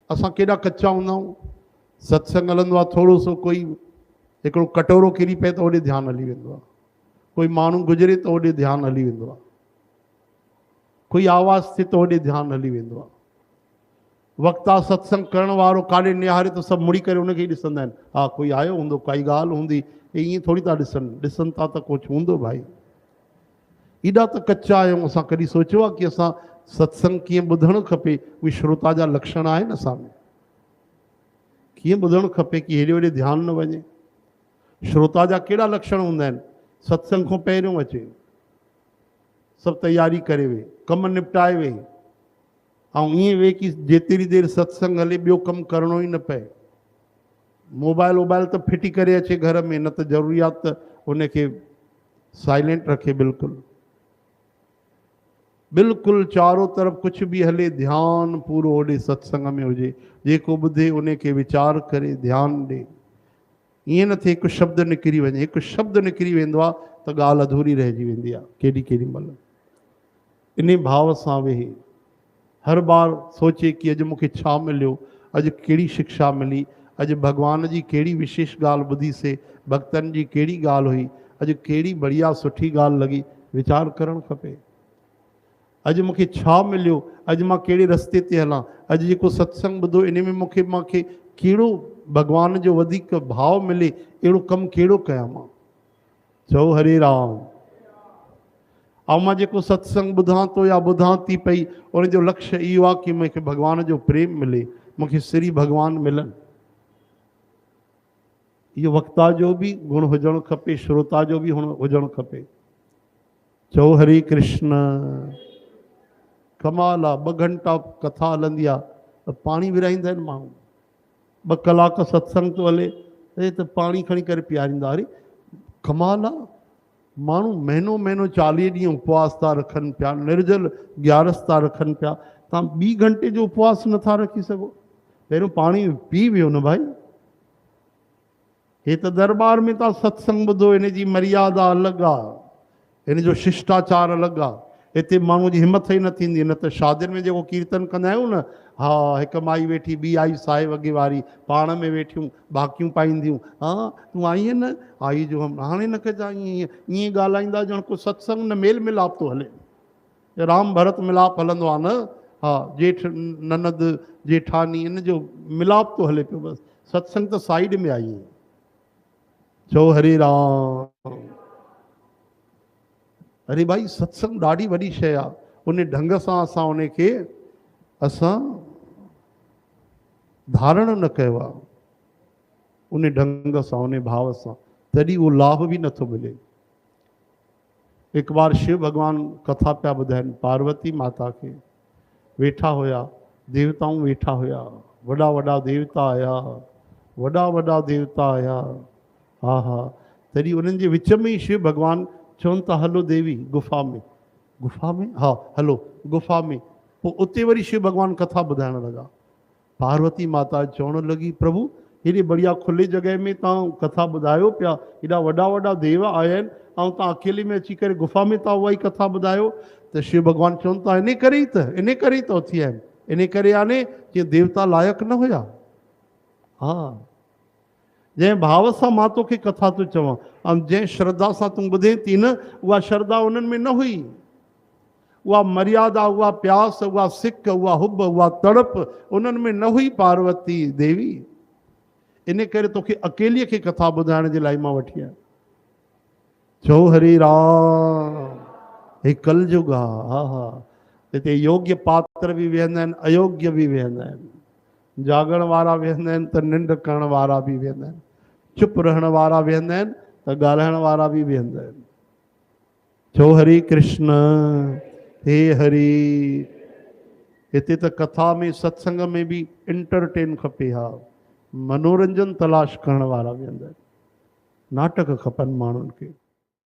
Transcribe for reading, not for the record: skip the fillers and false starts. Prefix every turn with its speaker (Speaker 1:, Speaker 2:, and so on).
Speaker 1: असां केॾा कच्चा हूंदा आहियूं। सत्संग हलंदो आहे, थोरो सो कोई हिकिड़ो कटोरो किरी पए त होॾे ध्यानु हली वेंदो आहे, कोई माण्हू गुज़रे त होॾे ध्यानु हली वेंदो आहे, कोई आवाज़ थिए त होॾे ध्यानु हली वेंदो आहे। वक़्तु आहे सत्संग करण वारो काॾे निहारे त सभु मुड़ी करे उनखे ई ॾिसंदा आहिनि, हा कोई आयो हूंदो, काई ॻाल्हि हूंदी। ईअं थोरी था ॾिसनि था त कुझु हूंदो भाई। एॾा त कच्चा आहियूं। असां कॾहिं सोचियो आहे कि असां सत्संग कीअं ॿुधणु खपे? उहे श्रोता जा लक्षण आहिनि असां में। कीअं ॿुधणु खपे कि हेॾे होॾे ध्यानु न वञे? श्रोता जा कहिड़ा लक्षण हूंदा आहिनि? सत्संग खां पहिरियों अचे, सभु तयारी करे वे, कमु निपटाए वे, ऐं ईअं वे कि जेतिरी देरि सत्संग हले ॿियो कमु करिणो ई न पए। मोबाइल वोबाइल त फिटी करे अचे घर में, न त ज़रूरी आहे त उनखे साइलेंट रखे। बिल्कुलु बिल्कुलु चारों तरफ़ कुछ भी हले, ध्यान पूरो होॾे सत्संग में हुजे। जेको ॿुधे उनखे वीचार करे ध्यानु ॾे। ईअं न थिए हिकु शब्द निकिरी वञे। हिकु शब्द निकिरी वेंदो आहे त ॻाल्हि अधूरी रहिजी वेंदी आहे केॾी महिल। इन भाव सां वेहे, हर बार सोचे कि अॼु मूंखे छा मिलियो, अॼु कहिड़ी शिक्षा मिली, अॼु भॻवान जी कहिड़ी विशेष ॻाल्हि ॿुधीसीं, भक्तनि जी कहिड़ी ॻाल्हि हुई, अॼु कहिड़ी बढ़िया सुठी ॻाल्हि लॻी। वीचार करणु खपे। अॼु मूंखे छा मिलियो, अॼु मां कहिड़े रस्ते ते हलां, अॼु जेको सत्संग ॿुधो इन में मूंखे कहिड़ो भॻवान जो वधीक भाव मिले, अहिड़ो कमु कहिड़ो कयां मां? चओ हरे राम। ऐं मां जेको सत्संग ॿुधां थो या ॿुधां थी पई, उनजो लक्ष्य इहो आहे कि मूंखे भॻवान जो प्रेम मिले, मूंखे श्री भॻवान मिलनि। इहो वक्ता जो बि गुण हुजणु खपे, श्रोता जो बि हुजणु खपे। चओ हरे कृष्ण। कमाल आहे, 2 घंटा कथा हलंदी आहे त पाणी विराईंदा आहिनि माण्हू। 2 कलाक सत्संग थो हले त पाणी खणी करे पीआरींदा। अरे कमाल आहे। माण्हू महीनो 40 ॾींहं उपवास था रखनि पिया, निर्जल 11 था रखनि पिया। तव्हां 2 घंटे जो उपवास नथा रखी सघो? पहिरियों पाणी पी वियो न भाई। हे त दरबार में तव्हां सत्संग ॿुधो, इन जी मर्यादा अलॻि आहे, इन जो शिष्टाचार अलॻि आहे। हिते माण्हू जी हिमत ई न थींदी। न त शादियुनि में जेको कीर्तन कंदा आहियूं न, हा हिकु माई वेठी, ॿी आई साए वॻे वारी, पाण में वेठियूं बाकियूं पाईंदियूं। हा तूं आई न, आई जो हाणे न कजां ईअं ॻाल्हाईंदा ॼण को सत्संग न मेल मिलाप थो हले। राम भरत मिलाप हलंदो आहे न। हा जेठ ननद जेठानी इन जो मिलाप थो हले पियो बसि। सत्संग त साइड में आई। चओ हरे राम। अरे भाई सत्संग ॾाढी वॾी शइ आहे। उन ढंग सां असां उनखे धारण न कयो आहे, उन ढंग सां, उन भाव सां, तॾहिं उहो लाभ बि नथो मिले। हिकु बार शिव भॻवान कथा पिया ॿुधाइनि पार्वती माता खे। वेठा हुया, देवताऊं वेठा हुया, वॾा वॾा देवता आया, वॾा देवता आया। हा हा। तॾहिं उन्हनि जे विच में ई शिव भॻवान चवनि था हलो देवी गुफ़ा में। गुफ़ा में? हा हलो गुफ़ा में। पोइ उते वरी शिव भॻवान कथा ॿुधाइण लॻा। पार्वती माता चवणु लॻी प्रभु हेॾी बढ़िया खुले जॻह में तव्हां कथा ॿुधायो पिया, हेॾा वॾा देव आया आहिनि, ऐं तव्हां अकेले में अची करे गुफ़ा में तव्हां उहा ई कथा ॿुधायो। त शिव भॻवान चवनि था इन करे ई त उथी आहिनि। इन करे आने कि देवता लाइक़ु न हुया। हा जंहिं भाव सां मां तोखे कथा थो चवां, ऐं जंहिं श्रद्धा सां तूं ॿुधे थी न, उहा श्रद्धा उन्हनि में न हुई। उहा मर्यादा, उहा प्यास, उहा सिक, उहा हुब, उहा तड़प उन्हनि में न हुई पार्वती देवी। इन करे तोखे अकेलीअ खे कथा ॿुधाइण जे लाइ मां वठी आहियां। चओ हरे राम। हे कलयुग आहे। हा हा। हिते योग्य पात्र बि वेहंदा आहिनि, अयोग्य बि वेहंदा आहिनि। जागण वारा वेहंदा आहिनि त निंड करण वारा बि वेहंदा आहिनि। चुप रहण वारा वेहंदा आहिनि त ॻाल्हाइण वारा बि वेहंदा आहिनि। चओ हरे कृष्ण। हे हरि। हिते त कथा में सत्संग में बि इंटरटेन खपे। हा मनोरंजन तलाश करण वारा वेहंदा आहिनि। नाटक खपनि माण्हुनि खे।